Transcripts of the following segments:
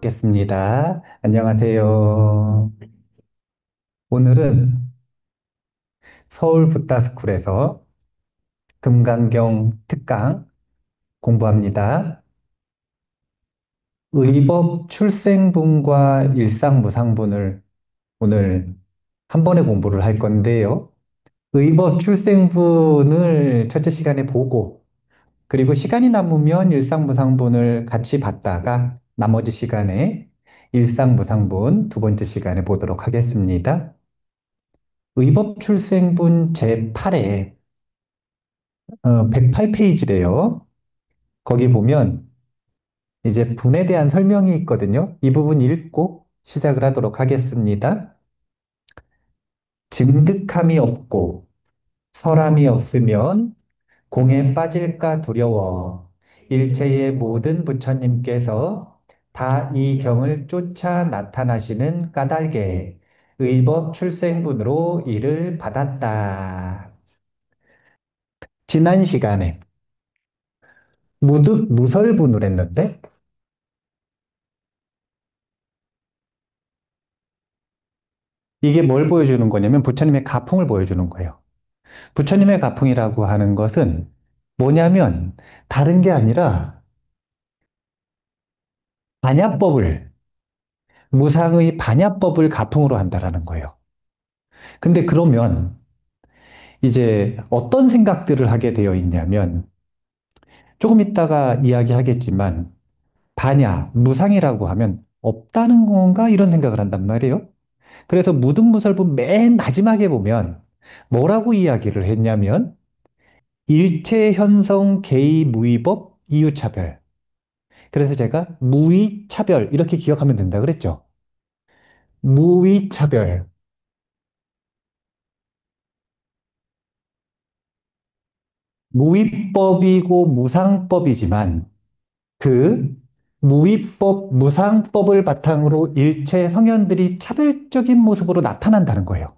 뵙겠습니다. 안녕하세요. 오늘은 서울 붓다스쿨에서 금강경 특강 공부합니다. 의법 출생분과 일상무상분을 오늘 한 번에 공부를 할 건데요. 의법 출생분을 첫째 시간에 보고, 그리고 시간이 남으면 일상무상분을 같이 봤다가 나머지 시간에 일상무상분 두 번째 시간에 보도록 하겠습니다. 의법출생분 제8회 108페이지래요. 거기 보면 이제 분에 대한 설명이 있거든요. 이 부분 읽고 시작을 하도록 하겠습니다. 증득함이 없고 설함이 없으면 공에 빠질까 두려워 일체의 모든 부처님께서 다 이 경을 쫓아 나타나시는 까닭에 의법 출생분으로 이를 받았다. 지난 시간에 무설분을 했는데, 이게 뭘 보여주는 거냐면 부처님의 가풍을 보여주는 거예요. 부처님의 가풍이라고 하는 것은 뭐냐면 다른 게 아니라 반야법을, 무상의 반야법을 가풍으로 한다라는 거예요. 근데 그러면 이제 어떤 생각들을 하게 되어 있냐면, 조금 이따가 이야기하겠지만 반야, 무상이라고 하면 없다는 건가 이런 생각을 한단 말이에요. 그래서 무등무설부 맨 마지막에 보면 뭐라고 이야기를 했냐면 일체 현성 개의 무위법 이유차별. 그래서 제가 무위차별 이렇게 기억하면 된다 그랬죠. 무위차별. 무위법이고 무상법이지만 그 무위법, 무상법을 바탕으로 일체 성현들이 차별적인 모습으로 나타난다는 거예요.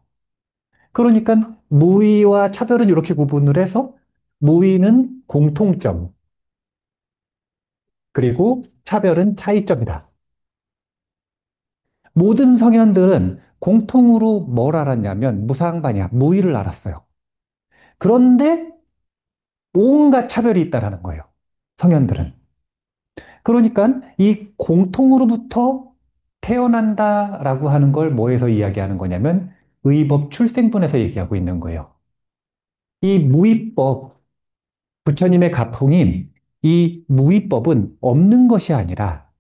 그러니까 무위와 차별은 이렇게 구분을 해서 무위는 공통점, 그리고 차별은 차이점이다. 모든 성현들은 공통으로 뭘 알았냐면 무상반야, 무위를 알았어요. 그런데 온갖 차별이 있다라는 거예요. 성현들은. 그러니까 이 공통으로부터 태어난다라고 하는 걸 뭐에서 이야기하는 거냐면 의법 출생분에서 얘기하고 있는 거예요. 이 무위법, 부처님의 가풍인 이 무위법은 없는 것이 아니라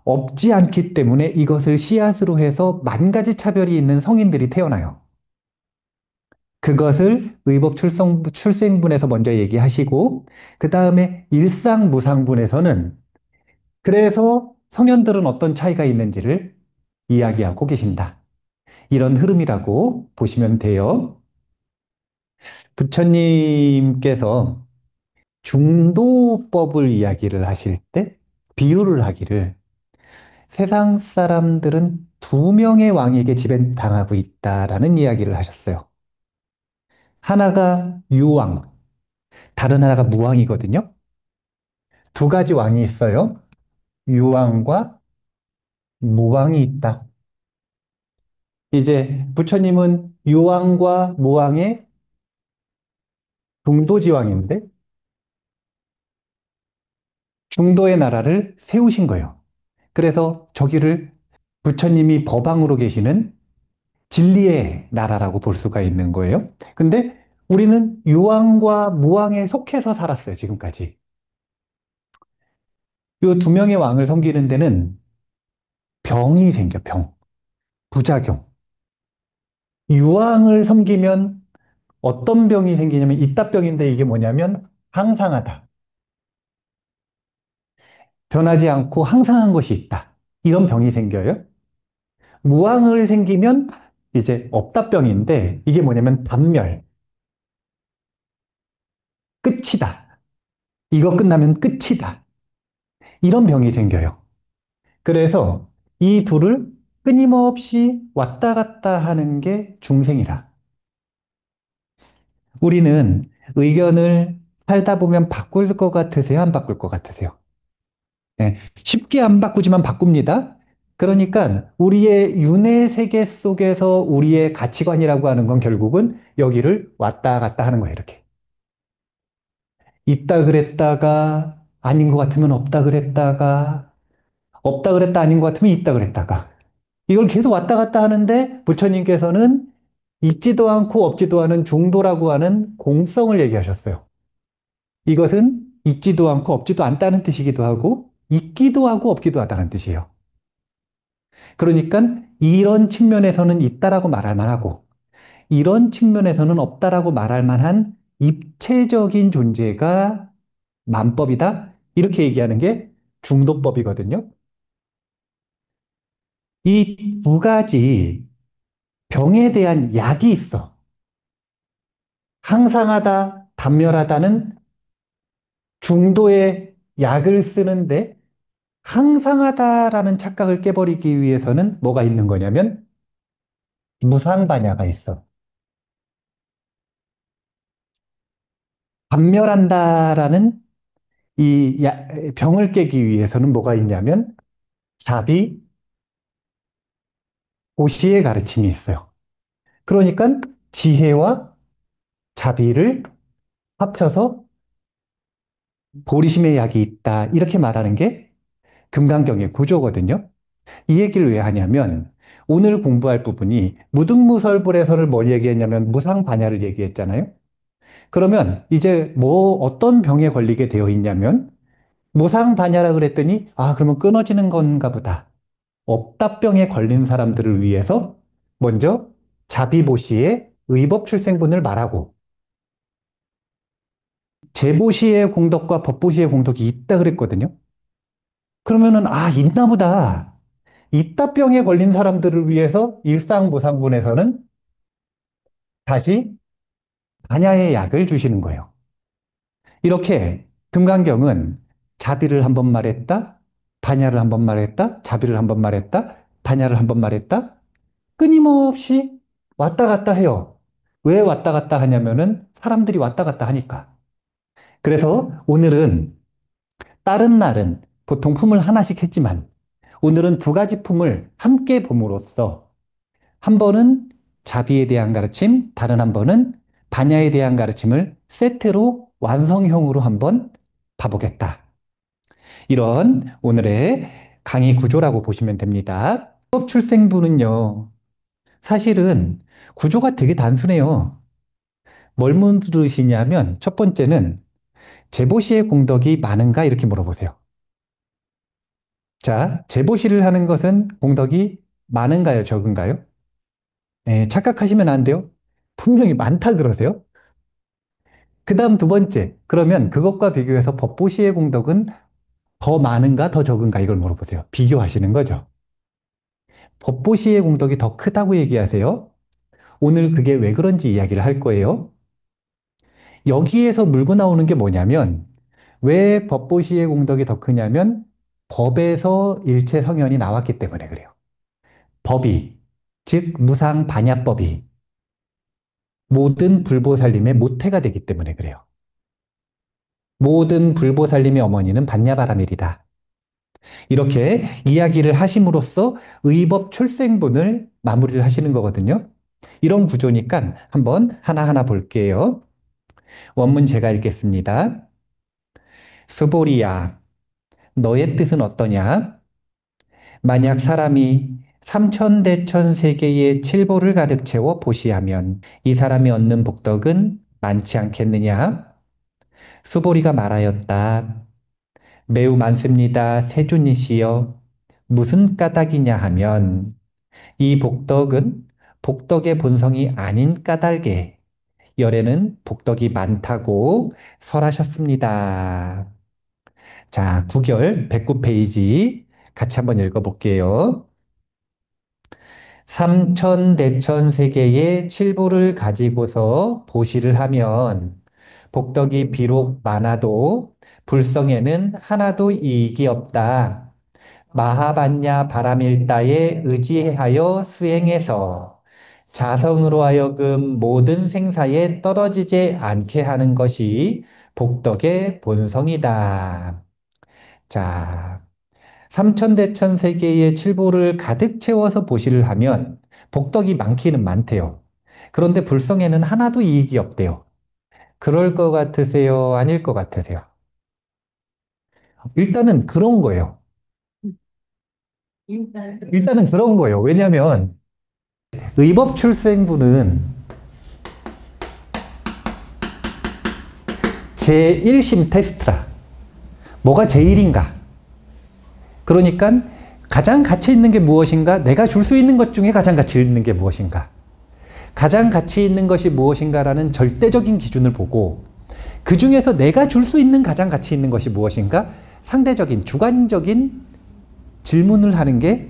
없지 않기 때문에 이것을 씨앗으로 해서 만 가지 차별이 있는 성인들이 태어나요. 그것을 의법 출생분에서 먼저 얘기하시고, 그 다음에 일상무상분에서는 그래서 성현들은 어떤 차이가 있는지를 이야기하고 계신다. 이런 흐름이라고 보시면 돼요. 부처님께서 중도법을 이야기를 하실 때 비유를 하기를 세상 사람들은 두 명의 왕에게 지배당하고 있다라는 이야기를 하셨어요. 하나가 유왕, 다른 하나가 무왕이거든요. 두 가지 왕이 있어요. 유왕과 무왕이 있다. 이제 부처님은 유왕과 무왕의 중도지왕인데 중도의 나라를 세우신 거예요. 그래서 저기를 부처님이 법왕으로 계시는 진리의 나라라고 볼 수가 있는 거예요. 근데 우리는 유왕과 무왕에 속해서 살았어요, 지금까지. 이 두 명의 왕을 섬기는 데는 병이 생겨, 병. 부작용. 유왕을 섬기면 어떤 병이 생기냐면 이따병인데 이게 뭐냐면 항상하다. 변하지 않고 항상한 것이 있다. 이런 병이 생겨요. 무왕을 생기면 이제 없다병인데 이게 뭐냐면 단멸. 끝이다. 이거 끝나면 끝이다. 이런 병이 생겨요. 그래서 이 둘을 끊임없이 왔다 갔다 하는 게 중생이라. 우리는 의견을 살다 보면 바꿀 것 같으세요? 안 바꿀 것 같으세요? 네, 쉽게 안 바꾸지만 바꿉니다. 그러니까 우리의 윤회 세계 속에서 우리의 가치관이라고 하는 건 결국은 여기를 왔다 갔다 하는 거예요, 이렇게. 있다 그랬다가 아닌 것 같으면 없다 그랬다가 없다 그랬다 아닌 것 같으면 있다 그랬다가 이걸 계속 왔다 갔다 하는데 부처님께서는 있지도 않고 없지도 않은 중도라고 하는 공성을 얘기하셨어요. 이것은 있지도 않고 없지도 않다는 뜻이기도 하고 있기도 하고 없기도 하다는 뜻이에요. 그러니까 이런 측면에서는 있다라고 말할 만하고 이런 측면에서는 없다라고 말할 만한 입체적인 존재가 만법이다. 이렇게 얘기하는 게 중도법이거든요. 이 두 가지 병에 대한 약이 있어. 항상하다, 단멸하다는 중도의 약을 쓰는데 항상하다라는 착각을 깨버리기 위해서는 뭐가 있는 거냐면 무상반야가 있어. 단멸한다라는 병을 깨기 위해서는 뭐가 있냐면 자비, 고시의 가르침이 있어요. 그러니까 지혜와 자비를 합쳐서 보리심의 약이 있다. 이렇게 말하는 게 금강경의 구조거든요. 이 얘기를 왜 하냐면 오늘 공부할 부분이 무등무설불에서를 뭘 얘기했냐면 무상반야를 얘기했잖아요. 그러면 이제 뭐 어떤 병에 걸리게 되어 있냐면 무상반야라 그랬더니 아 그러면 끊어지는 건가 보다. 억답병에 걸린 사람들을 위해서 먼저 자비보시의 의법출생분을 말하고 제보시의 공덕과 법보시의 공덕이 있다 그랬거든요. 그러면은 아 있나 보다. 이따병에 걸린 사람들을 위해서 일상보상분에서는 다시 반야의 약을 주시는 거예요. 이렇게 금강경은 자비를 한번 말했다, 반야를 한번 말했다, 자비를 한번 말했다, 반야를 한번 말했다, 끊임없이 왔다 갔다 해요. 왜 왔다 갔다 하냐면은 사람들이 왔다 갔다 하니까. 그래서 오늘은 다른 날은 보통 품을 하나씩 했지만 오늘은 두 가지 품을 함께 봄으로써 한 번은 자비에 대한 가르침, 다른 한 번은 반야에 대한 가르침을 세트로 완성형으로 한번 봐보겠다. 이런 오늘의 강의 구조라고 보시면 됩니다. 법 출생부는요, 사실은 구조가 되게 단순해요. 뭘 물으시냐면 첫 번째는 제보시의 공덕이 많은가 이렇게 물어보세요. 자, 제보시를 하는 것은 공덕이 많은가요, 적은가요? 네, 착각하시면 안 돼요. 분명히 많다 그러세요. 그 다음 두 번째, 그러면 그것과 비교해서 법보시의 공덕은 더 많은가, 더 적은가 이걸 물어보세요. 비교하시는 거죠. 법보시의 공덕이 더 크다고 얘기하세요. 오늘 그게 왜 그런지 이야기를 할 거예요. 여기에서 물고 나오는 게 뭐냐면, 왜 법보시의 공덕이 더 크냐면, 법에서 일체 성현이 나왔기 때문에 그래요. 법이, 즉, 무상반야법이 모든 불보살님의 모태가 되기 때문에 그래요. 모든 불보살님의 어머니는 반야바라밀이다. 이렇게 이야기를 하심으로써 의법 출생분을 마무리를 하시는 거거든요. 이런 구조니까 한번 하나하나 볼게요. 원문 제가 읽겠습니다. 수보리야, 너의 뜻은 어떠냐? 만약 사람이 삼천대천 세계의 칠보를 가득 채워 보시하면 이 사람이 얻는 복덕은 많지 않겠느냐? 수보리가 말하였다. 매우 많습니다. 세존이시여. 무슨 까닭이냐 하면 이 복덕은 복덕의 본성이 아닌 까닭에 열에는 복덕이 많다고 설하셨습니다. 자, 구결 109페이지 같이 한번 읽어볼게요. 삼천대천 세계의 칠보를 가지고서 보시를 하면 복덕이 비록 많아도 불성에는 하나도 이익이 없다. 마하반야 바라밀다에 의지하여 수행해서 자성으로 하여금 모든 생사에 떨어지지 않게 하는 것이 복덕의 본성이다. 자, 삼천대천 세계의 칠보를 가득 채워서 보시를 하면 복덕이 많기는 많대요. 그런데 불성에는 하나도 이익이 없대요. 그럴 것 같으세요? 아닐 것 같으세요? 일단은 그런 거예요. 일단은 그런 거예요. 왜냐하면 의법출생부는 제1심 테스트라. 뭐가 제일인가? 그러니까 가장 가치 있는 게 무엇인가? 내가 줄 수 있는 것 중에 가장 가치 있는 게 무엇인가? 가장 가치 있는 것이 무엇인가라는 절대적인 기준을 보고 그 중에서 내가 줄 수 있는 가장 가치 있는 것이 무엇인가? 상대적인 주관적인 질문을 하는 게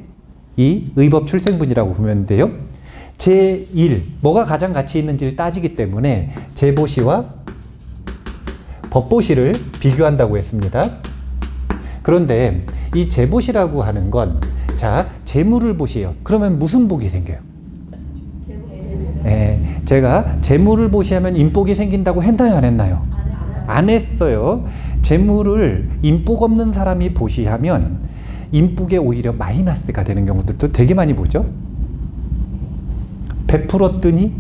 이 의법출생분이라고 보면 돼요. 제1, 뭐가 가장 가치 있는지를 따지기 때문에 제보시와 법보시를 비교한다고 했습니다. 그런데 이 제보시라고 하는 건, 자, 재물을 보시요. 그러면 무슨 복이 생겨요? 네, 제가 재물을 보시하면 인복이 생긴다고 했나요, 안 했나요? 안 했어요. 재물을 인복 없는 사람이 보시하면 인복에 오히려 마이너스가 되는 경우들도 되게 많이 보죠. 베풀었더니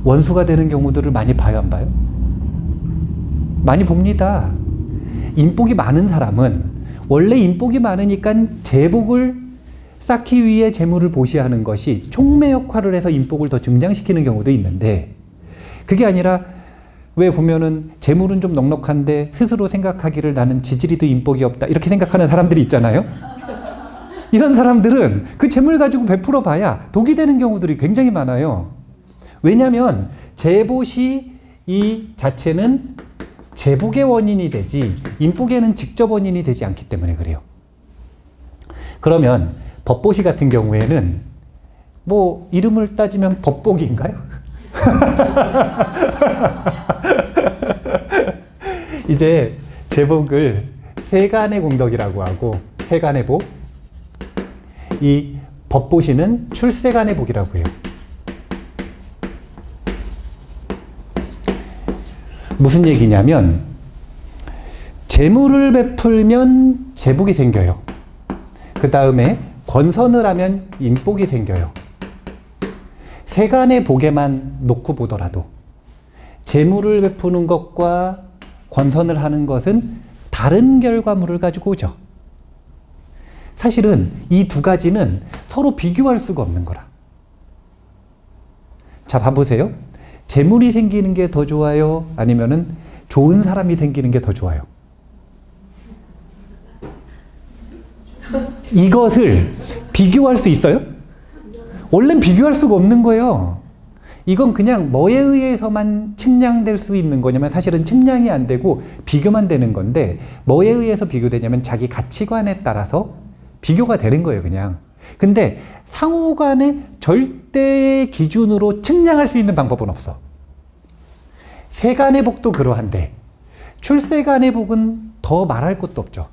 원수가 되는 경우들을 많이 봐요, 안 봐요? 많이 봅니다. 인복이 많은 사람은 원래 인복이 많으니까 재복을 쌓기 위해 재물을 보시하는 것이 촉매 역할을 해서 인복을 더 증장시키는 경우도 있는데, 그게 아니라 왜 보면은 재물은 좀 넉넉한데 스스로 생각하기를 나는 지지리도 인복이 없다 이렇게 생각하는 사람들이 있잖아요. 이런 사람들은 그 재물 가지고 베풀어 봐야 독이 되는 경우들이 굉장히 많아요. 왜냐하면 재보시 이 자체는 재복의 원인이 되지 인복에는 직접 원인이 되지 않기 때문에 그래요. 그러면 법보시 같은 경우에는 뭐 이름을 따지면 법복인가요? 이제 제복을 세간의 공덕이라고 하고, 세간의 복, 이 법보시는 출세간의 복이라고 해요. 무슨 얘기냐면 재물을 베풀면 재복이 생겨요. 그 다음에 권선을 하면 인복이 생겨요. 세간의 복에만 놓고 보더라도 재물을 베푸는 것과 권선을 하는 것은 다른 결과물을 가지고 오죠. 사실은 이 두 가지는 서로 비교할 수가 없는 거라. 자, 봐보세요. 재물이 생기는 게 더 좋아요? 아니면은 좋은 사람이 생기는 게 더 좋아요? 이것을 비교할 수 있어요? 원래는 비교할 수가 없는 거예요. 이건 그냥 뭐에 의해서만 측량될 수 있는 거냐면 사실은 측량이 안 되고 비교만 되는 건데, 뭐에 의해서 비교되냐면 자기 가치관에 따라서 비교가 되는 거예요, 그냥. 근데 상호 간의 절대 기준으로 측량할 수 있는 방법은 없어. 세간의 복도 그러한데 출세간의 복은 더 말할 것도 없죠.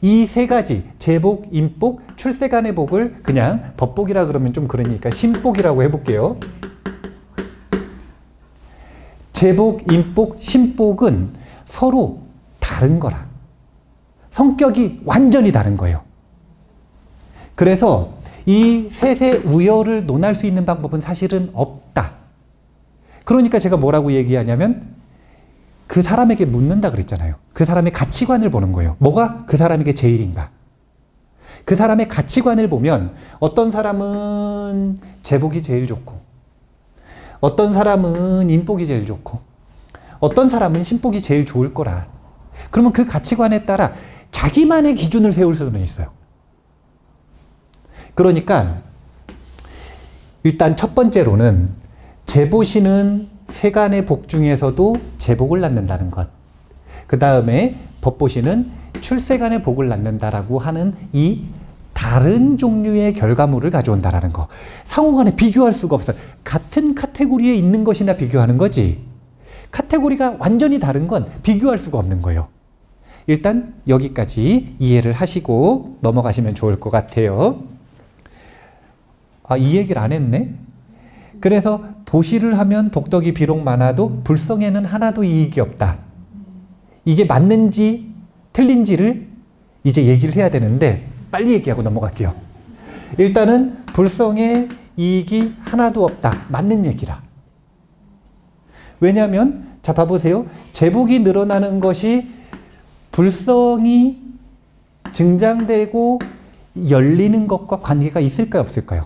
이 세 가지, 재복, 인복, 출세간의 복을 그냥 법복이라 그러면 좀 그러니까 신복이라고 해볼게요. 재복, 인복, 신복은 서로 다른 거라. 성격이 완전히 다른 거예요. 그래서 이 셋의 우열을 논할 수 있는 방법은 사실은 없다. 그러니까 제가 뭐라고 얘기하냐면 그 사람에게 묻는다 그랬잖아요. 그 사람의 가치관을 보는 거예요. 뭐가 그 사람에게 제일인가? 그 사람의 가치관을 보면 어떤 사람은 재복이 제일 좋고, 어떤 사람은 인복이 제일 좋고, 어떤 사람은 신복이 제일 좋을 거라. 그러면 그 가치관에 따라 자기만의 기준을 세울 수는 있어요. 그러니까 일단 첫 번째로는 재보시는 세간의 복 중에서도 재복을 낳는다는 것. 그 다음에 법보시는 출세간의 복을 낳는다라고 하는 이 다른 종류의 결과물을 가져온다라는 거. 상호간에 비교할 수가 없어요. 같은 카테고리에 있는 것이나 비교하는 거지. 카테고리가 완전히 다른 건 비교할 수가 없는 거예요. 일단 여기까지 이해를 하시고 넘어가시면 좋을 것 같아요. 아, 이 얘기를 안 했네? 그래서 보시를 하면 복덕이 비록 많아도 불성에는 하나도 이익이 없다. 이게 맞는지 틀린지를 이제 얘기를 해야 되는데 빨리 얘기하고 넘어갈게요. 일단은 불성의 이익이 하나도 없다. 맞는 얘기라. 왜냐하면 자 봐보세요. 제복이 늘어나는 것이 불성이 증장되고 열리는 것과 관계가 있을까요? 없을까요?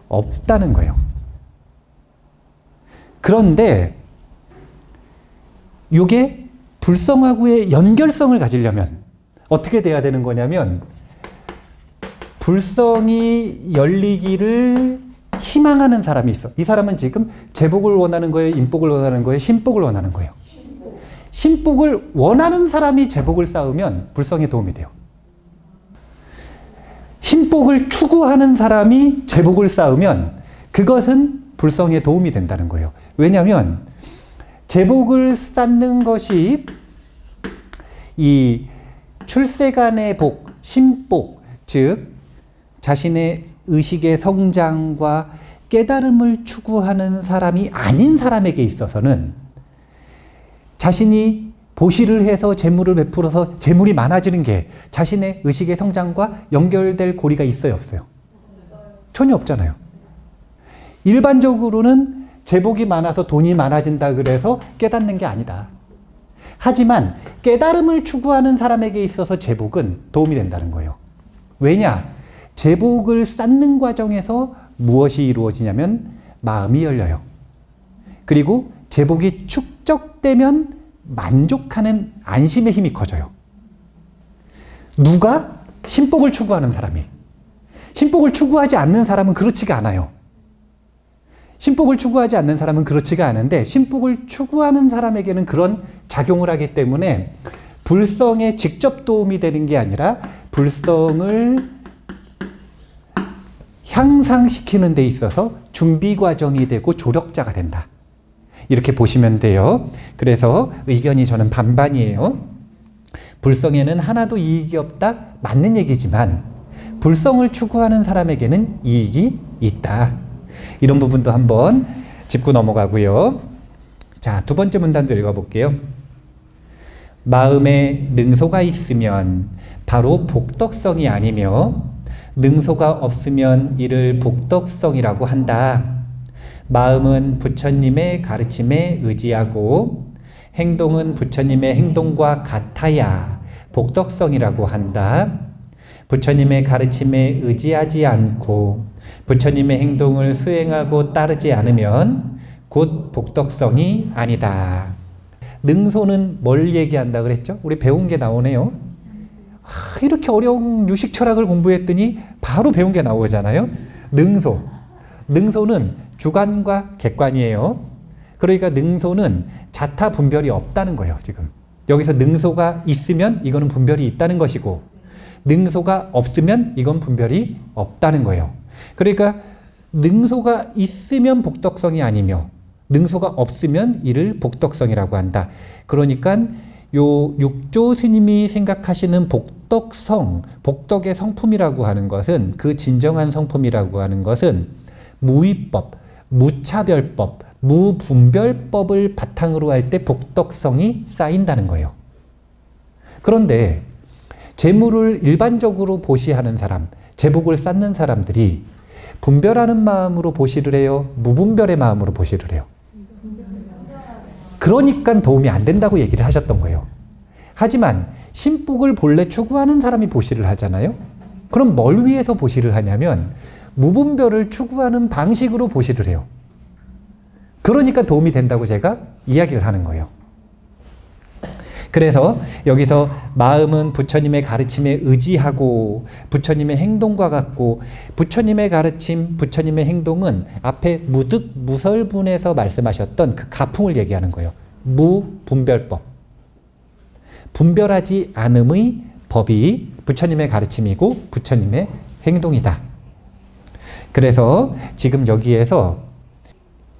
없다는 거예요. 그런데 이게 불성하고의 연결성을 가지려면 어떻게 돼야 되는 거냐면 불성이 열리기를 희망하는 사람이 있어. 이 사람은 지금 제복을 원하는 거예요? 인복을 원하는 거예요? 신복을 원하는 거예요? 신복을 원하는 사람이 제복을 쌓으면 불성에 도움이 돼요. 신복을 추구하는 사람이 제복을 쌓으면 그것은 불성에 도움이 된다는 거예요. 왜냐하면 제복을 쌓는 것이 이 출세간의 복, 신복, 즉 자신의 의식의 성장과 깨달음을 추구하는 사람이 아닌 사람에게 있어서는 자신이 보시를 해서 재물을 베풀어서 재물이 많아지는 게 자신의 의식의 성장과 연결될 고리가 있어요, 없어요? 전혀 없잖아요. 일반적으로는 제복이 많아서 돈이 많아진다 그래서 깨닫는 게 아니다. 하지만 깨달음을 추구하는 사람에게 있어서 제복은 도움이 된다는 거예요. 왜냐? 제복을 쌓는 과정에서 무엇이 이루어지냐면 마음이 열려요. 그리고 제복이 축적되면 만족하는 안심의 힘이 커져요. 누가? 신복을 추구하는 사람이. 신복을 추구하지 않는 사람은 그렇지가 않아요. 신복을 추구하지 않는 사람은 그렇지가 않은데 신복을 추구하는 사람에게는 그런 작용을 하기 때문에 불성에 직접 도움이 되는 게 아니라 불성을 향상시키는 데 있어서 준비 과정이 되고 조력자가 된다. 이렇게 보시면 돼요. 그래서 의견이 저는 반반이에요. 불성에는 하나도 이익이 없다. 맞는 얘기지만 불성을 추구하는 사람에게는 이익이 있다. 이런 부분도 한번 짚고 넘어가고요. 자, 두 번째 문단도 읽어볼게요. 마음에 능소가 있으면 바로 복덕성이 아니며 능소가 없으면 이를 복덕성이라고 한다. 마음은 부처님의 가르침에 의지하고 행동은 부처님의 행동과 같아야 복덕성이라고 한다. 부처님의 가르침에 의지하지 않고 부처님의 행동을 수행하고 따르지 않으면 곧 복덕성이 아니다. 능소는 뭘 얘기한다 그랬죠? 우리 배운 게 나오네요. 이렇게 어려운 유식 철학을 공부했더니 바로 배운 게 나오잖아요. 능소. 능소는 주관과 객관이에요. 그러니까 능소는 자타 분별이 없다는 거예요. 지금 여기서 능소가 있으면 이거는 분별이 있다는 것이고 능소가 없으면 이건 분별이 없다는 거예요. 그러니까 능소가 있으면 복덕성이 아니며 능소가 없으면 이를 복덕성이라고 한다. 그러니까 요 육조 스님이 생각하시는 복덕성, 복덕의 성품이라고 하는 것은 그 진정한 성품이라고 하는 것은 무위법, 무차별법, 무분별법을 바탕으로 할 때 복덕성이 쌓인다는 거예요. 그런데 재물을 일반적으로 보시하는 사람, 제복을 쌓는 사람들이 분별하는 마음으로 보시를 해요? 무분별의 마음으로 보시를 해요? 그러니까 도움이 안 된다고 얘기를 하셨던 거예요. 하지만 신복을 본래 추구하는 사람이 보시를 하잖아요. 그럼 뭘 위해서 보시를 하냐면 무분별을 추구하는 방식으로 보시를 해요. 그러니까 도움이 된다고 제가 이야기를 하는 거예요. 그래서 여기서 마음은 부처님의 가르침에 의지하고 부처님의 행동과 같고 부처님의 가르침, 부처님의 행동은 앞에 무득 무설분에서 말씀하셨던 그 가풍을 얘기하는 거예요. 무분별법. 분별하지 않음의 법이 부처님의 가르침이고 부처님의 행동이다. 그래서 지금 여기에서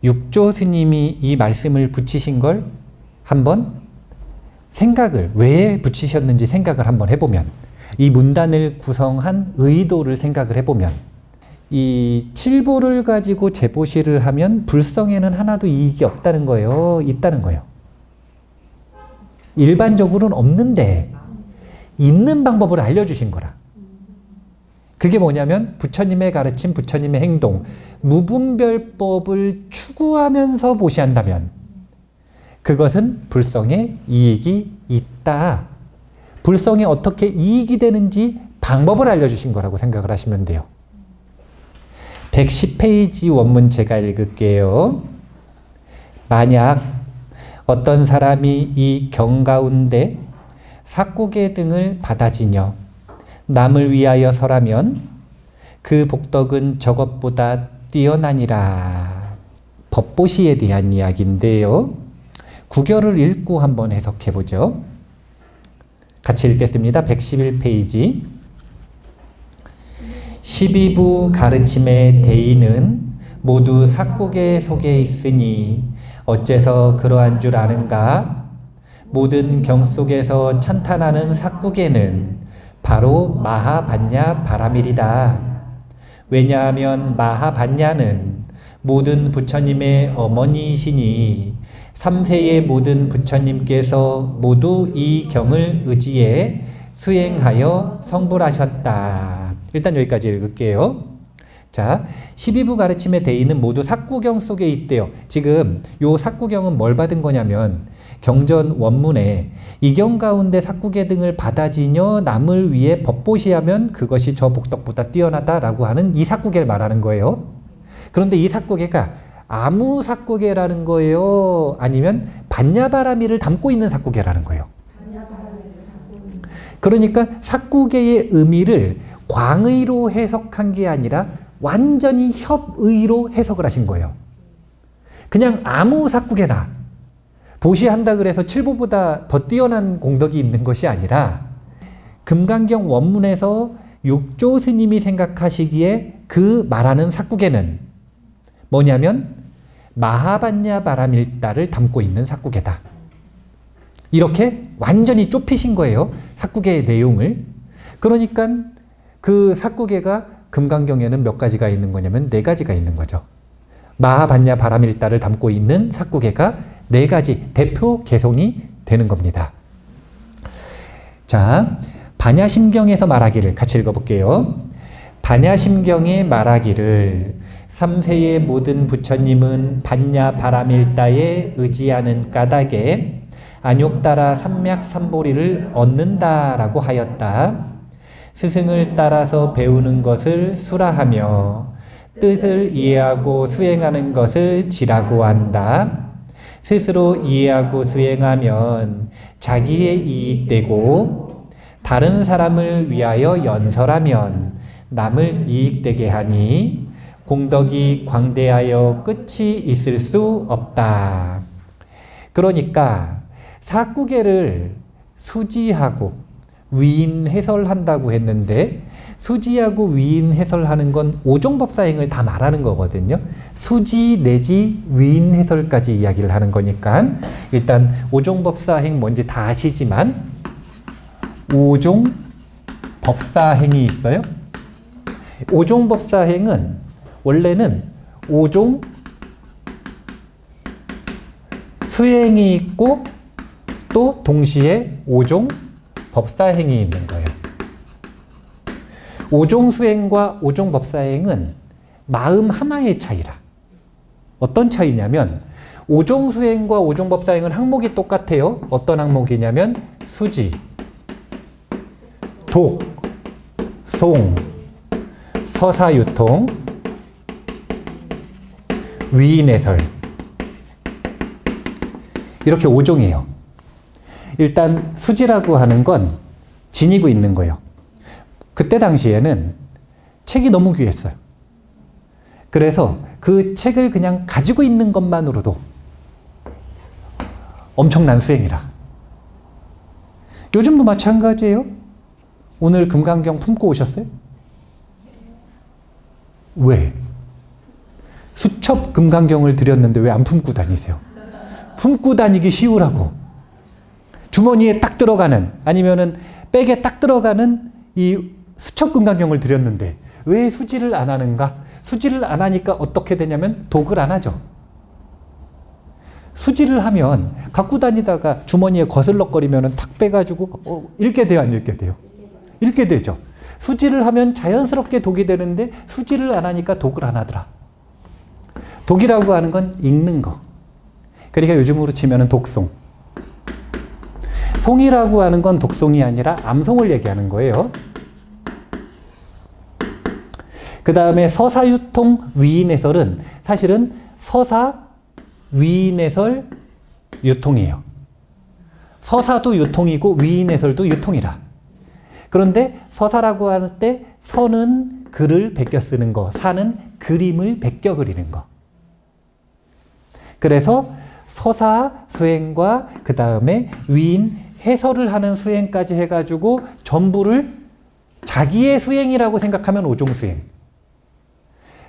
육조 스님이 이 말씀을 붙이신 걸 한번 생각을 왜 붙이셨는지 생각을 한번 해보면 이 문단을 구성한 의도를 생각을 해보면 이 칠보를 가지고 제보시를 하면 불성에는 하나도 이익이 없다는 거예요? 있다는 거예요? 일반적으로는 없는데 있는 방법을 알려주신 거라. 그게 뭐냐면 부처님의 가르침, 부처님의 행동, 무분별법을 추구하면서 보시한다면 그것은 불성에 이익이 있다. 불성에 어떻게 이익이 되는지 방법을 알려주신 거라고 생각을 하시면 돼요. 110페이지 원문 제가 읽을게요. 만약 어떤 사람이 이 경 가운데 삭구계 등을 받아지녀 남을 위하여 설하면 그 복덕은 저것보다 뛰어나니라. 법보시에 대한 이야기인데요. 구결을 읽고 한번 해석해 보죠. 같이 읽겠습니다. 111페이지. 12부 가르침의 대의는 모두 삭구계 속에 있으니 어째서 그러한 줄 아는가? 모든 경 속에서 찬탄하는 삭구계는 바로 마하반야 바라밀이다. 왜냐하면 마하반야는 모든 부처님의 어머니이시니 3세의 모든 부처님께서 모두 이 경을 의지해 수행하여 성불하셨다. 일단 여기까지 읽을게요. 자, 12부 가르침의 대의는 모두 삭구경 속에 있대요. 지금 요 삭구경은 뭘 받은 거냐면 경전 원문에 이 경 가운데 삭구계 등을 받아지녀 남을 위해 법보시하면 그것이 저 복덕보다 뛰어나다라고 하는 이 삭구계를 말하는 거예요. 그런데 이 삭구계가 아무 삭구계라는 거예요? 아니면 반야바라미를 담고 있는 삭구계라는 거예요? 그러니까 삭구계의 의미를 광의로 해석한 게 아니라 완전히 협의로 해석을 하신 거예요. 그냥 아무 삭구계나 보시한다 그래서 칠보보다 더 뛰어난 공덕이 있는 것이 아니라 금강경 원문에서 육조 스님이 생각하시기에 그 말하는 삭구계는 뭐냐면 마하반야 바라밀다를 담고 있는 삭구계다. 이렇게 완전히 좁히신 거예요. 삭구계의 내용을. 그러니까 그 삭구계가 금강경에는 몇 가지가 있는 거냐면 4가지가 있는 거죠. 마하반야 바라밀다를 담고 있는 삭구계가 4가지 대표 개송이 되는 겁니다. 자, 반야심경에서 말하기를 같이 읽어볼게요. 반야심경에 말하기를 3세의 모든 부처님은 반야 바라밀다에 의지하는 까닭에 안욕따라 삼맥삼보리를 얻는다라고 하였다. 스승을 따라서 배우는 것을 수라하며 뜻을 이해하고 수행하는 것을 지라고 한다. 스스로 이해하고 수행하면 자기의 이익되고 다른 사람을 위하여 연설하면 남을 이익되게 하니 공덕이 광대하여 끝이 있을 수 없다. 그러니까 삭구계를 수지하고 위인 해설한다고 했는데 수지하고 위인 해설하는 건 오종법사행을 다 말하는 거거든요. 수지 내지 위인 해설까지 이야기를 하는 거니까 일단 오종법사행 뭔지 다 아시지만 오종법사행이 있어요. 오종법사행은 원래는 오종 수행이 있고 또 동시에 오종 법사행이 있는 거예요. 오종수행과 오종법사행은 마음 하나의 차이라. 어떤 차이냐면 오종수행과 오종법사행은 항목이 똑같아요. 어떤 항목이냐면 수지, 독, 송, 서사유통, 위인해설 이렇게 5종이에요. 일단 수지라고 하는 건 지니고 있는 거예요. 그때 당시에는 책이 너무 귀했어요. 그래서 그 책을 그냥 가지고 있는 것만으로도 엄청난 수행이라. 요즘도 마찬가지예요. 오늘 금강경 품고 오셨어요? 왜? 수첩 금강경을 드렸는데 왜 안 품고 다니세요? 품고 다니기 쉬우라고. 주머니에 딱 들어가는 아니면은 백에 딱 들어가는 이 수첩 금강경을 드렸는데 왜 수지를 안 하는가? 수지를 안 하니까 어떻게 되냐면 독을 안 하죠. 수지를 하면 갖고 다니다가 주머니에 거슬럭거리면 탁 빼가지고 읽게 돼요, 안 읽게 돼요? 읽게 되죠. 수지를 하면 자연스럽게 독이 되는데 수지를 안 하니까 독을 안 하더라. 독이라고 하는 건 읽는 거. 그러니까 요즘으로 치면 독송. 송이라고 하는 건 독송이 아니라 암송을 얘기하는 거예요. 그 다음에 서사유통 위인해설은 사실은 서사 위인해설 유통이에요. 서사도 유통이고 위인해설도 유통이라. 그런데 서사라고 할 때 서는 글을 베껴 쓰는 거, 사는 그림을 베껴 그리는 거. 그래서 서사 수행과 그 다음에 위인 해설을 하는 수행까지 해가지고 전부를 자기의 수행이라고 생각하면 오종수행.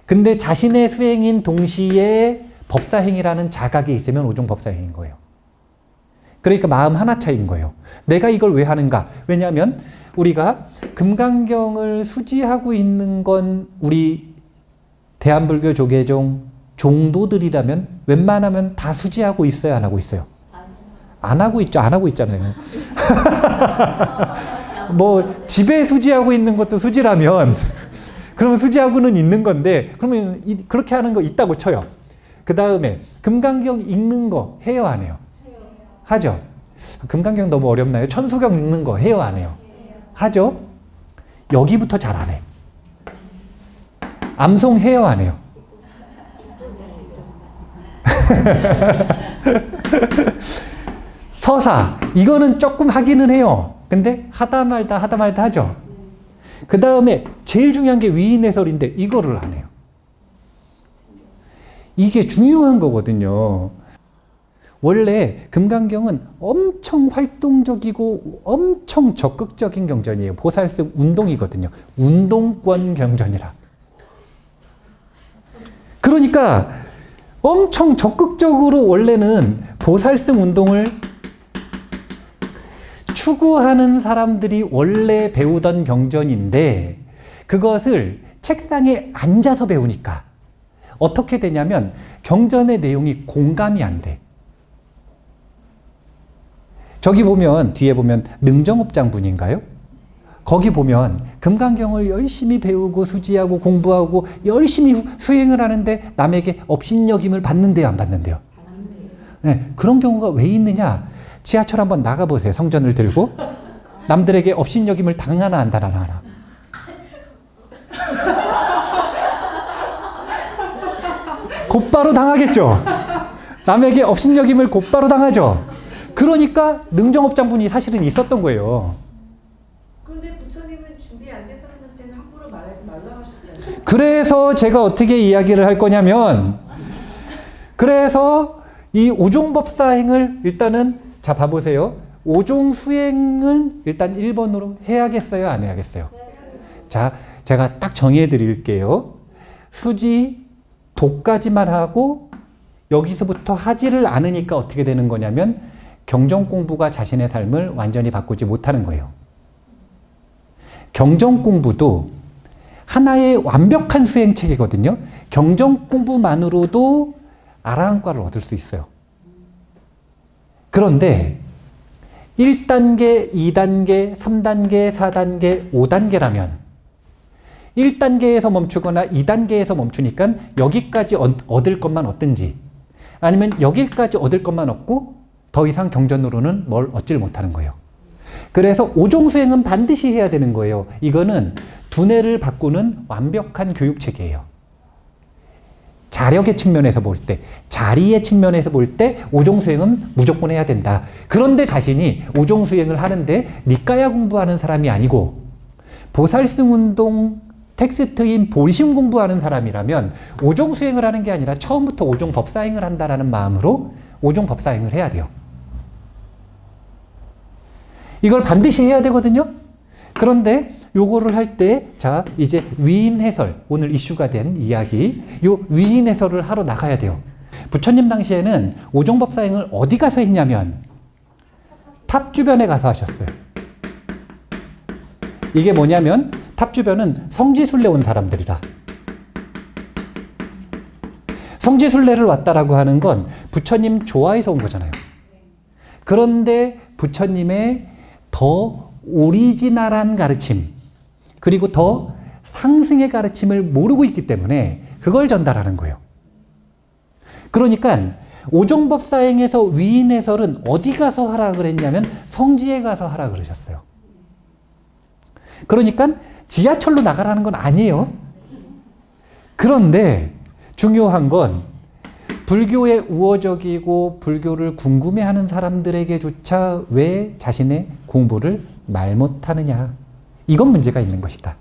근데 자신의 수행인 동시에 법사행이라는 자각이 있으면 오종법사행인 거예요. 그러니까 마음 하나 차이인 거예요. 내가 이걸 왜 하는가? 왜냐하면 우리가 금강경을 수지하고 있는 건 우리 대한불교 조계종 종도들이라면 웬만하면 다 수지하고 있어요? 안 하고 있어요? 안 하고 있죠. 안 하고 있잖아요. 뭐 집에 수지하고 있는 것도 수지라면 그러면 수지하고는 있는 건데 그러면 그렇게 하는 거 있다고 쳐요. 그 다음에 금강경 읽는 거 해요? 안 해요? 하죠. 금강경 너무 어렵나요? 천수경 읽는 거 해요? 안 해요? 하죠. 여기부터 잘 안 해. 암송 해요? 안 해요? 서사 이거는 조금 하기는 해요. 근데 하다 말다 하죠. 그 다음에 제일 중요한 게 위인해설인데 이거를 안 해요. 이게 중요한 거거든요. 원래 금강경은 엄청 활동적이고 엄청 적극적인 경전이에요. 보살습 운동이거든요. 운동권 경전이라. 그러니까 엄청 적극적으로 원래는 보살승 운동을 추구하는 사람들이 원래 배우던 경전인데 그것을 책상에 앉아서 배우니까 어떻게 되냐면 경전의 내용이 공감이 안 돼. 저기 보면 뒤에 보면 능정업장분인가요? 거기 보면 금강경을 열심히 배우고 수지하고 공부하고 열심히 수행을 하는데 남에게 업신여김을 받는데요, 안 받는데요? 네, 그런 경우가 왜 있느냐? 지하철 한번 나가보세요. 성전을 들고 남들에게 업신여김을 당하나 안 당하나. 곧바로 당하겠죠. 남에게 업신여김을 곧바로 당하죠. 그러니까 능정업장분이 사실은 있었던 거예요. 그런데 부처님은 준비 안 된 사람한테는 함부로 말하지 말라고 하셨잖아요. 그래서 제가 어떻게 이야기를 할 거냐면 그래서 이 오종법사행을 일단은 자 봐보세요. 오종수행을 일단 1번으로 해야겠어요? 안 해야겠어요? 자 제가 딱 정해 드릴게요. 수지 도까지만 하고 여기서부터 하지를 않으니까 어떻게 되는 거냐면 경전 공부가 자신의 삶을 완전히 바꾸지 못하는 거예요. 경전 공부도 하나의 완벽한 수행책이거든요. 경전 공부만으로도 아라한과를 얻을 수 있어요. 그런데 1단계, 2단계, 3단계, 4단계, 5단계라면 1단계에서 멈추거나 2단계에서 멈추니까 여기까지 얻을 것만 얻든지 아니면 여기까지 얻을 것만 얻고 더 이상 경전으로는 뭘 얻질 못하는 거예요. 그래서 오종수행은 반드시 해야 되는 거예요. 이거는 두뇌를 바꾸는 완벽한 교육체계예요. 자력의 측면에서 볼 때, 자리의 측면에서 볼 때 오종수행은 무조건 해야 된다. 그런데 자신이 오종수행을 하는데 니까야 공부하는 사람이 아니고 보살승 운동 텍스트인 본심 공부하는 사람이라면 오종수행을 하는 게 아니라 처음부터 오종법사행을 한다라는 마음으로 오종법사행을 해야 돼요. 이걸 반드시 해야 되거든요. 그런데 요거를 할 때 자 이제 위인해설, 오늘 이슈가 된 이야기, 요 위인해설을 하러 나가야 돼요. 부처님 당시에는 오종법사행을 어디 가서 했냐면 탑 주변에 가서 하셨어요. 이게 뭐냐면 탑 주변은 성지순례 온 사람들이라. 성지순례를 왔다라고 하는 건 부처님 좋아해서 온 거잖아요. 그런데 부처님의 더 오리지널한 가르침, 그리고 더 상승의 가르침을 모르고 있기 때문에 그걸 전달하는 거예요. 그러니까 오종법사행에서 위인해설은 어디 가서 하라 그랬냐면 성지에 가서 하라 그러셨어요. 그러니까 지하철로 나가라는 건 아니에요. 그런데 중요한 건 불교에 우호적이고 불교를 궁금해하는 사람들에게조차 왜 자신의 공부를 말 못하느냐. 이건 문제가 있는 것이다.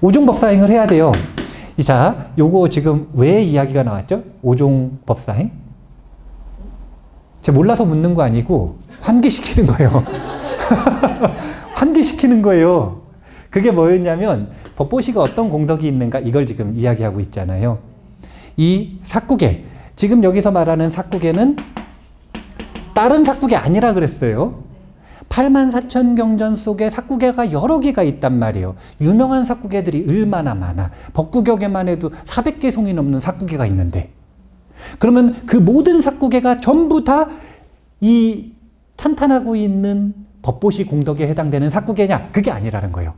오종법사행을 해야 돼요. 자, 요거 지금 왜 이야기가 나왔죠? 오종법사행? 제가 몰라서 묻는 거 아니고 환기시키는 거예요. 환기시키는 거예요. 그게 뭐였냐면 법보시가 어떤 공덕이 있는가 이걸 지금 이야기하고 있잖아요. 이 삭구계, 지금 여기서 말하는 삭구계는 다른 삭구계 아니라 그랬어요. 84,000경전 속에 삭구계가 여러 개가 있단 말이에요. 유명한 삭구계들이 얼마나 많아. 법구경에만 해도 400개 송이 넘는 삭구계가 있는데, 그러면 그 모든 삭구계가 전부 다 이 찬탄하고 있는 법보시 공덕에 해당되는 삭구계냐? 그게 아니라는 거예요.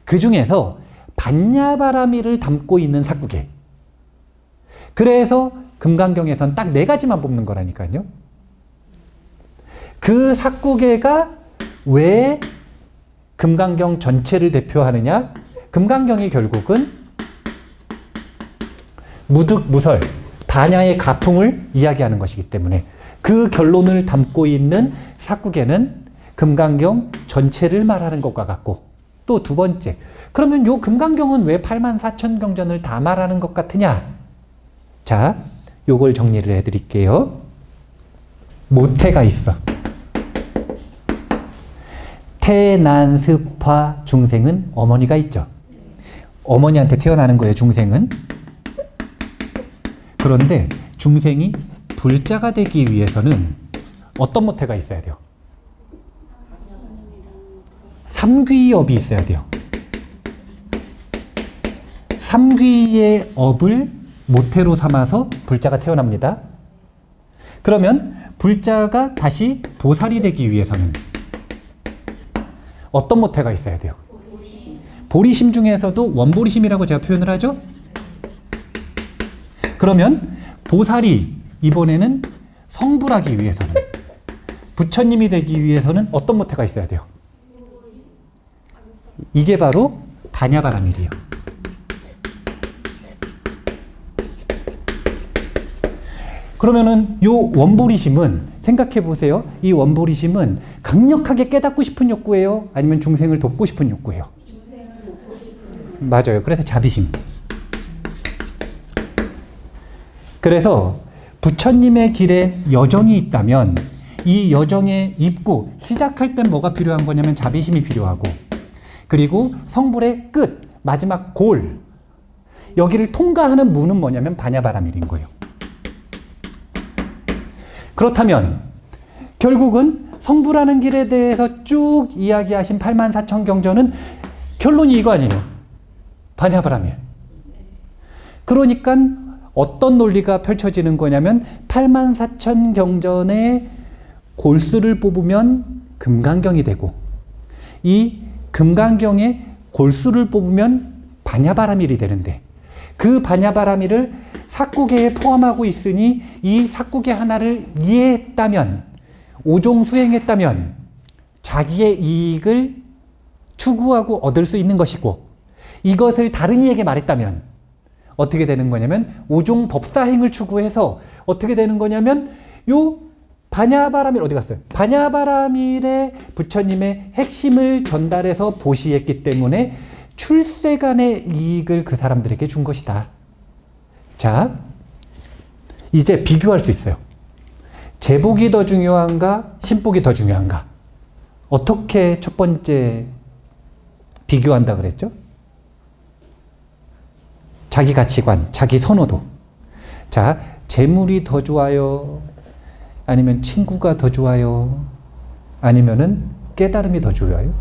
그 중에서 반야바라미를 담고 있는 삭구계. 그래서 금강경에선 딱 4가지만 뽑는 거라니까요. 그 삭구계가 왜 금강경 전체를 대표하느냐? 금강경이 결국은 무득, 무설, 반야의 가풍을 이야기하는 것이기 때문에 그 결론을 담고 있는 삭구계는 금강경 전체를 말하는 것과 같고, 또 두 번째, 그러면 요 금강경은 왜 84,000경전을 다 말하는 것 같으냐? 자, 요걸 정리를 해드릴게요. 모태가 있어. 태난습화 중생은 어머니가 있죠. 어머니한테 태어나는 거예요, 중생은. 그런데 중생이 불자가 되기 위해서는 어떤 모태가 있어야 돼요? 삼귀업이 있어야 돼요. 삼귀의 업을 모태로 삼아서 불자가 태어납니다. 그러면 불자가 다시 보살이 되기 위해서는 어떤 모태가 있어야 돼요? 보리심 중에서도 원보리심이라고 제가 표현을 하죠? 그러면 보살이 이번에는 성불하기 위해서는, 부처님이 되기 위해서는 어떤 모태가 있어야 돼요? 이게 바로 반야바라밀이에요. 그러면은 요 원보리심은 생각해 보세요. 이 원보리심은 강력하게 깨닫고 싶은 욕구예요? 아니면 중생을 돕고 싶은 욕구예요? 맞아요. 그래서 자비심. 그래서 부처님의 길에 여정이 있다면 이 여정의 입구, 시작할 땐 뭐가 필요한 거냐면 자비심이 필요하고, 그리고 성불의 끝, 마지막 골, 여기를 통과하는 문은 뭐냐면 반야바라밀인 거예요. 그렇다면 결국은 성불하는 길에 대해서 쭉 이야기하신 84,000경전은 결론이 이거 아니에요? 반야바라밀. 그러니까 어떤 논리가 펼쳐지는 거냐면 84,000경전의 골수를 뽑으면 금강경이 되고, 이 금강경의 골수를 뽑으면 반야바라밀이 되는데, 그 반야바라밀을 삭구계에 포함하고 있으니 이 삭구계 하나를 이해했다면, 오종 수행했다면 자기의 이익을 추구하고 얻을 수 있는 것이고, 이것을 다른 이에게 말했다면 어떻게 되는 거냐면 오종 법사행을 추구해서 어떻게 되는 거냐면 요 반야바라밀 어디 갔어요? 반야바라밀의 부처님의 핵심을 전달해서 보시했기 때문에 출세간의 이익을 그 사람들에게 준 것이다. 자, 이제 비교할 수 있어요. 제복이 더 중요한가? 신복이 더 중요한가? 어떻게 첫 번째 비교한다 그랬죠? 자기 가치관, 자기 선호도. 자, 재물이 더 좋아요? 아니면 친구가 더 좋아요? 아니면은 깨달음이 더 좋아요?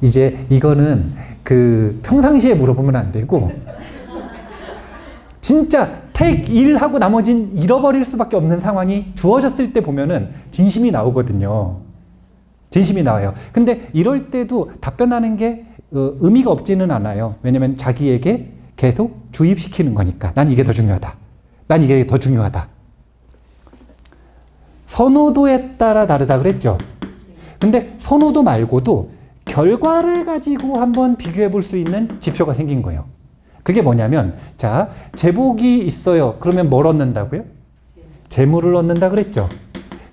이제 이거는 그 평상시에 물어보면 안 되고 진짜 take 1 하고 나머진 잃어버릴 수밖에 없는 상황이 주어졌을 때 보면은 진심이 나오거든요. 진심이 나와요. 근데 이럴 때도 답변하는 게 의미가 없지는 않아요. 왜냐면 자기에게 계속 주입시키는 거니까. 난 이게 더 중요하다. 난 이게 더 중요하다. 선호도에 따라 다르다 그랬죠. 근데 선호도 말고도 결과를 가지고 한번 비교해 볼 수 있는 지표가 생긴 거예요. 그게 뭐냐면, 자, 제복이 있어요. 그러면 뭘 얻는다고요? 재물을 얻는다 그랬죠.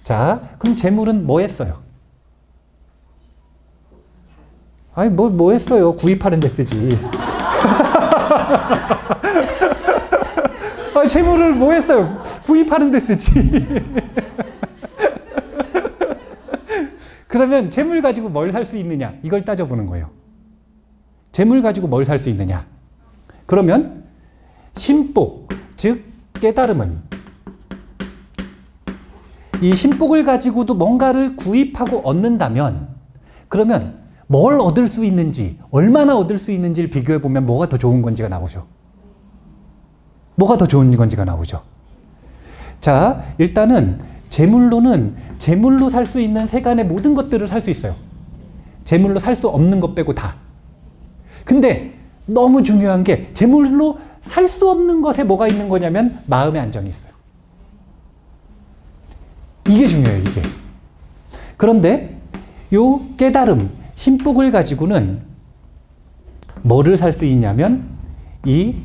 자, 그럼 재물은 뭐 했어요? 아니, 뭐 했어요? 구입하는 데 쓰지. 아, 재물을 뭐 했어요? 구입하는 데 쓰지. 그러면 재물 가지고 뭘 살 수 있느냐? 이걸 따져보는 거예요. 재물 가지고 뭘 살 수 있느냐? 그러면 신복, 즉 깨달음은 이 신복을 가지고도 뭔가를 구입하고 얻는다면 그러면 뭘 얻을 수 있는지, 얼마나 얻을 수 있는지를 비교해보면 뭐가 더 좋은 건지가 나오죠. 뭐가 더 좋은 건지가 나오죠. 자, 일단은 재물로는 재물로 살 수 있는 세간의 모든 것들을 살 수 있어요. 재물로 살 수 없는 것 빼고 다. 근데 너무 중요한 게 재물로 살 수 없는 것에 뭐가 있는 거냐면 마음의 안정이 있어요. 이게 중요해요, 이게. 그런데 요 깨달음, 신복을 가지고는 뭐를 살 수 있냐면 이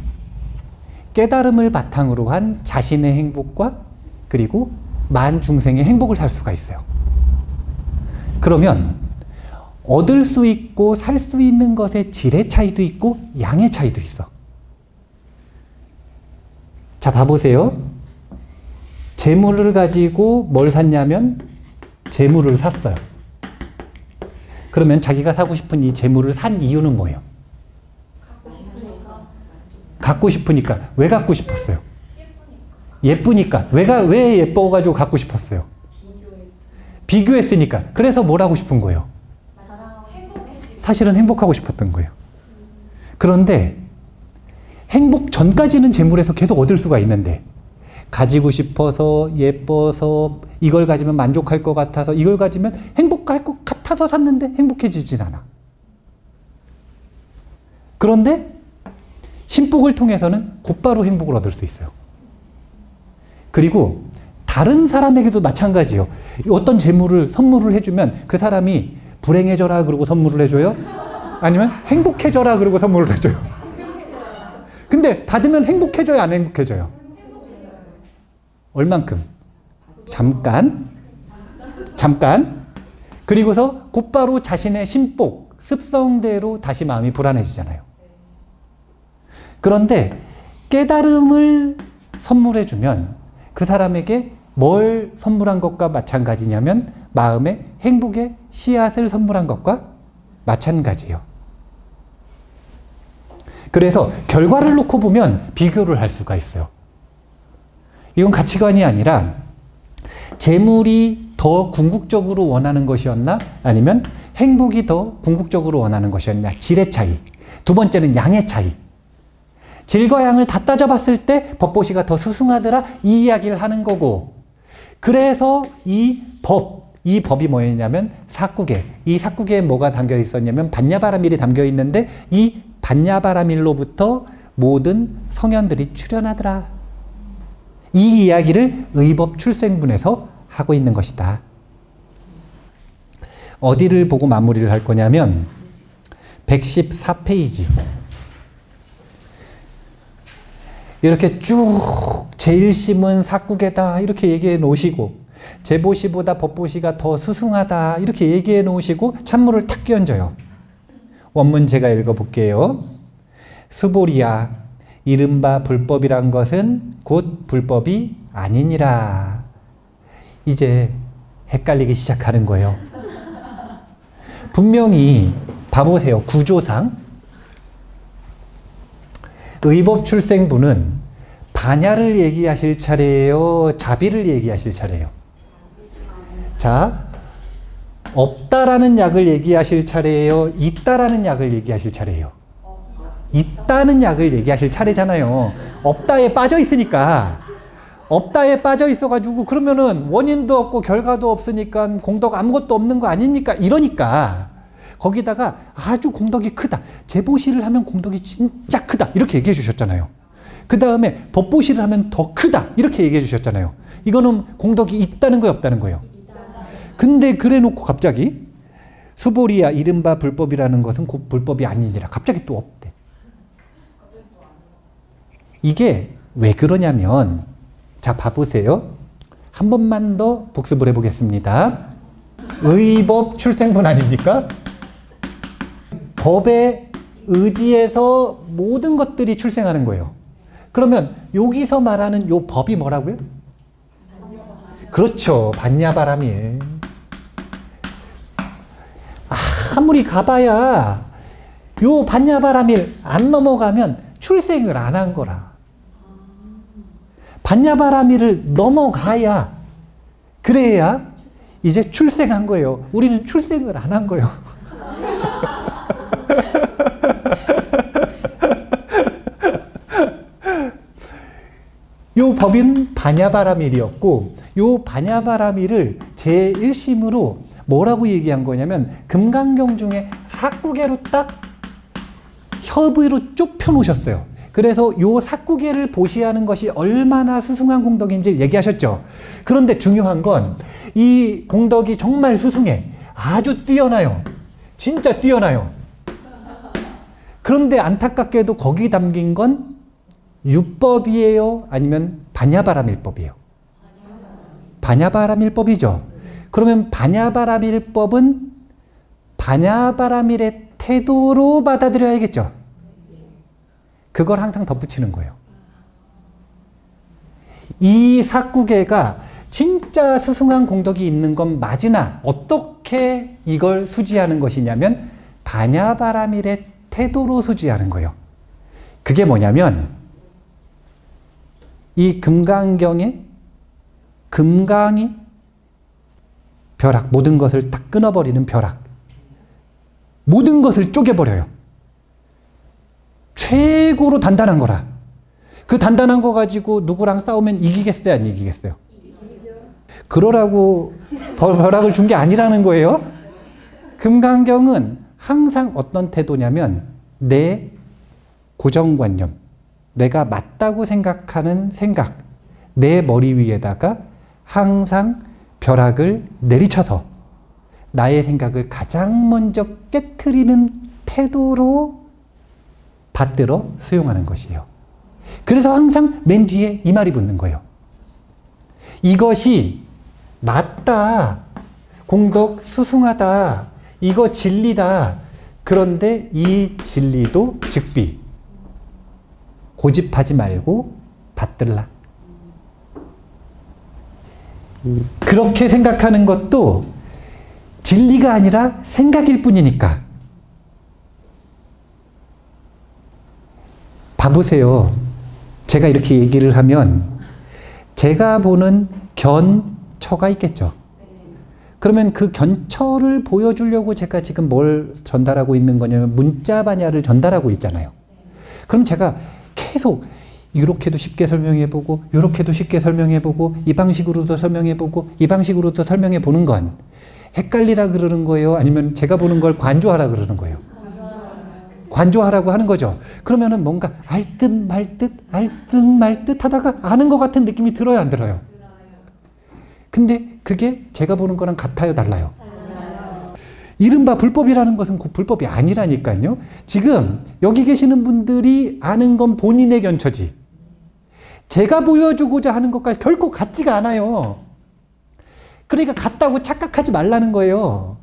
깨달음을 바탕으로 한 자신의 행복과 그리고 만중생의 행복을 살 수가 있어요. 그러면 얻을 수 있고 살 수 있는 것의 질의 차이도 있고 양의 차이도 있어. 자, 봐보세요. 재물을 가지고 뭘 샀냐면 재물을 샀어요. 그러면 자기가 사고 싶은 이 재물을 산 이유는 뭐예요? 갖고 싶으니까. 왜 갖고 싶었어요? 예쁘니까. 왜 예뻐가지고 갖고 싶었어요? 비교했으니까. 그래서 뭘 하고 싶은 거예요? 사실은 행복하고 싶었던 거예요. 그런데 행복 전까지는 재물에서 계속 얻을 수가 있는데 가지고 싶어서 예뻐서 이걸 가지면 만족할 것 같아서 이걸 가지면 행복할 것 같아서 샀는데 행복해지진 않아. 그런데 신복을 통해서는 곧바로 행복을 얻을 수 있어요. 그리고 다른 사람에게도 마찬가지예요. 어떤 재물을 선물을 해주면 그 사람이 불행해져라 그러고 선물을 해줘요? 아니면 행복해져라 그러고 선물을 해줘요? 근데 받으면 행복해져요, 안 행복해져요? 얼만큼? 잠깐. 그리고서 곧바로 자신의 신복, 습성대로 다시 마음이 불안해지잖아요. 그런데 깨달음을 선물해주면 그 사람에게 뭘 선물한 것과 마찬가지냐면 마음의 행복의 씨앗을 선물한 것과 마찬가지예요. 그래서 결과를 놓고 보면 비교를 할 수가 있어요. 이건 가치관이 아니라 재물이 더 궁극적으로 원하는 것이었나? 아니면 행복이 더 궁극적으로 원하는 것이었냐? 질의 차이. 두 번째는 양의 차이. 질과 양을 다 따져봤을 때 법보시가 더 수승하더라 이 이야기를 하는 거고, 그래서 이 법이 뭐였냐면 사국에, 이 사국에 뭐가 담겨 있었냐면 반야바라밀이 담겨 있는데 이 반야바라밀로부터 모든 성현들이 출현하더라. 이 이야기를 의법 출생분에서 하고 있는 것이다. 어디를 보고 마무리를 할 거냐면 114페이지. 이렇게 쭉 제일심은 사국에다 이렇게 얘기해 놓으시고 제보시보다 법보시가 더 수승하다 이렇게 얘기해 놓으시고 찬물을 탁 끼얹어요. 원문 제가 읽어볼게요. 수보리야, 이른바 불법이란 것은 곧 불법이 아니니라. 이제 헷갈리기 시작하는 거예요. 분명히 봐보세요. 구조상 의법출생부는 반야를 얘기하실 차례예요? 자비를 얘기하실 차례예요? 자, 없다라는 약을 얘기하실 차례예요? 있다라는 약을 얘기하실 차례예요? 있다는 약을 얘기하실 차례잖아요. 없다에 빠져 있으니까. 없다에 빠져 있어가지고 그러면은 원인도 없고 결과도 없으니까 공덕 아무것도 없는 거 아닙니까? 이러니까 거기다가 아주 공덕이 크다. 재보시를 하면 공덕이 진짜 크다. 이렇게 얘기해 주셨잖아요. 그 다음에 법보시를 하면 더 크다. 이렇게 얘기해 주셨잖아요. 이거는 공덕이 있다는 거예요, 없다는 거예요? 근데 그래 놓고 갑자기 수보리야 이른바 불법이라는 것은 곧 불법이 아니니라. 갑자기 또 없대. 이게 왜 그러냐면 자 봐보세요. 한 번만 더 복습을 해보겠습니다. 의법 출생분 아닙니까? 법에 의지해서 모든 것들이 출생하는 거예요. 그러면 여기서 말하는 요 법이 뭐라고요? 그렇죠. 반야바라밀. 아무리 가봐야 요 반야바라밀 안 넘어가면 출생을 안 한 거라. 반야바라밀을 넘어가야 그래야 이제 출생한 거예요. 우리는 출생을 안 한 거예요. 요 법인 반야바라밀이었고 요 반야바라밀을 제1심으로 뭐라고 얘기한 거냐면 금강경 중에 사구계로 딱 협의로 좁혀 놓으셨어요. 그래서 요 사구계를 보시하는 것이 얼마나 수승한 공덕인지 얘기하셨죠. 그런데 중요한 건 이 공덕이 정말 수승해. 아주 뛰어나요. 진짜 뛰어나요. 그런데 안타깝게도 거기 담긴 건 유법이에요? 아니면 반야바라밀법이에요? 반야바라밀법이죠. 그러면 반야바라밀법은 반야바라밀의 태도로 받아들여야겠죠. 그걸 항상 덧붙이는 거예요. 이 사구계가 진짜 수승한 공덕이 있는 건 맞으나 어떻게 이걸 수지하는 것이냐면 반야바라밀의 태도로 수지하는 거예요. 그게 뭐냐면 이 금강경에 금강이 벼락, 모든 것을 딱 끊어버리는 벼락. 모든 것을 쪼개버려요. 최고로 단단한 거라. 그 단단한 거 가지고 누구랑 싸우면 이기겠어요? 안 이기겠어요? 그러라고 벼락을 준 게 아니라는 거예요. 금강경은 항상 어떤 태도냐면 내 고정관념, 내가 맞다고 생각하는 생각, 내 머리 위에다가 항상 벼락을 내리쳐서 나의 생각을 가장 먼저 깨트리는 태도로 받들어 수용하는 것이에요. 그래서 항상 맨 뒤에 이 말이 붙는 거예요. 이것이 맞다. 공덕 수승하다. 이거 진리다. 그런데 이 진리도 즉비. 고집하지 말고 받들라. 그렇게 생각하는 것도 진리가 아니라 생각일 뿐이니까. 봐보세요. 제가 이렇게 얘기를 하면 제가 보는 견처가 있겠죠. 그러면 그 견처를 보여주려고 제가 지금 뭘 전달하고 있는 거냐면 문자 반야를 전달하고 있잖아요. 그럼 제가 계속 이렇게도 쉽게 설명해보고 이렇게도 쉽게 설명해보고 이 방식으로도 설명해보고 이 방식으로도 설명해보는 건 헷갈리라 그러는 거예요? 아니면 제가 보는 걸 관조하라 그러는 거예요? 관조하라고 하는 거죠. 그러면은 뭔가 알 듯 말 듯, 알 듯 말 듯 하다가 아는 것 같은 느낌이 들어요, 안 들어요? 근데 그게 제가 보는 거랑 같아요, 달라요? 이른바 불법이라는 것은 그 불법이 아니라니까요. 지금 여기 계시는 분들이 아는 건 본인의 견처지. 제가 보여주고자 하는 것과 결코 같지가 않아요. 그러니까 같다고 착각하지 말라는 거예요.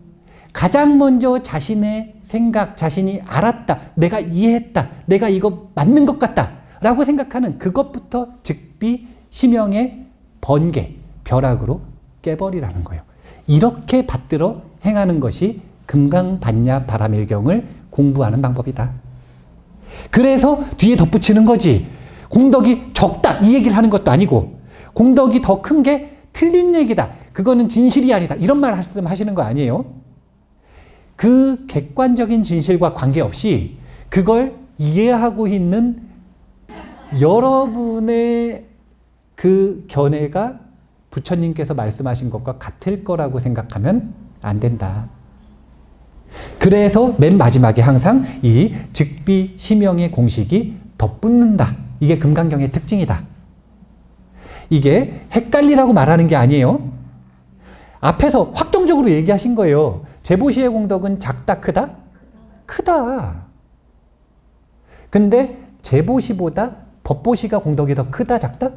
가장 먼저 자신의 생각, 자신이 알았다, 내가 이해했다, 내가 이거 맞는 것 같다 라고 생각하는 그것부터 즉비 심형의 번개, 벼락으로 깨버리라는 거예요. 이렇게 받들어 행하는 것이 금강반야 바라밀경을 공부하는 방법이다. 그래서 뒤에 덧붙이는 거지. 공덕이 적다 이 얘기를 하는 것도 아니고 공덕이 더 큰 게 틀린 얘기다. 그거는 진실이 아니다. 이런 말 말씀하시는 거 아니에요. 그 객관적인 진실과 관계없이 그걸 이해하고 있는 여러분의 그 견해가 부처님께서 말씀하신 것과 같을 거라고 생각하면 안 된다. 그래서 맨 마지막에 항상 이 즉비 심영의 공식이 덧붙는다. 이게 금강경의 특징이다. 이게 헷갈리라고 말하는 게 아니에요. 앞에서 확정적으로 얘기하신 거예요. 제보시의 공덕은 작다, 크다? 크다. 근데 제보시보다 법보시가 공덕이 더 크다, 작다?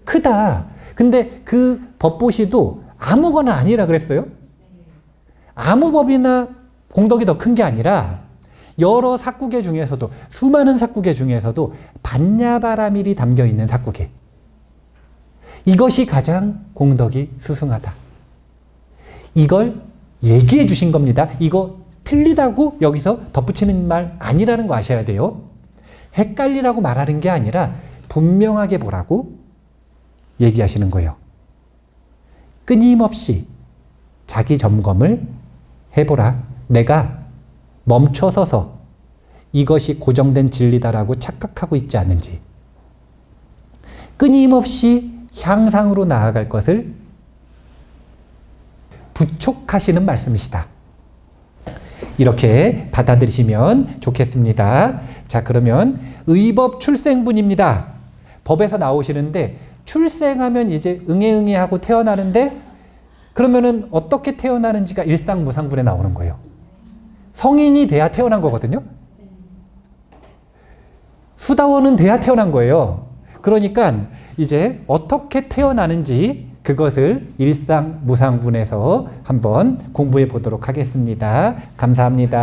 크다. 근데 그 법보시도 아무거나 아니라 그랬어요. 아무 법이나 공덕이 더 큰 게 아니라 여러 삭구계 중에서도, 수많은 삭구계 중에서도 반야바라밀이 담겨있는 삭구계. 이것이 가장 공덕이 수승하다. 이걸 얘기해 주신 겁니다. 이거 틀리다고 여기서 덧붙이는 말 아니라는 거 아셔야 돼요. 헷갈리라고 말하는 게 아니라 분명하게 보라고 얘기하시는 거예요. 끊임없이 자기 점검을 해보라. 내가 멈춰서서 이것이 고정된 진리다라고 착각하고 있지 않는지, 끊임없이 향상으로 나아갈 것을 부촉하시는 말씀이시다. 이렇게 받아들이시면 좋겠습니다. 자, 그러면 의법 출생분입니다. 법에서 나오시는데 출생하면 이제 응애응애 하고 태어나는데, 그러면은 어떻게 태어나는지가 일상무상분에 나오는 거예요. 성인이 돼야 태어난 거거든요. 수다원은 돼야 태어난 거예요. 그러니까 이제 어떻게 태어나는지 그것을 일상무상분에서 한번 공부해 보도록 하겠습니다. 감사합니다.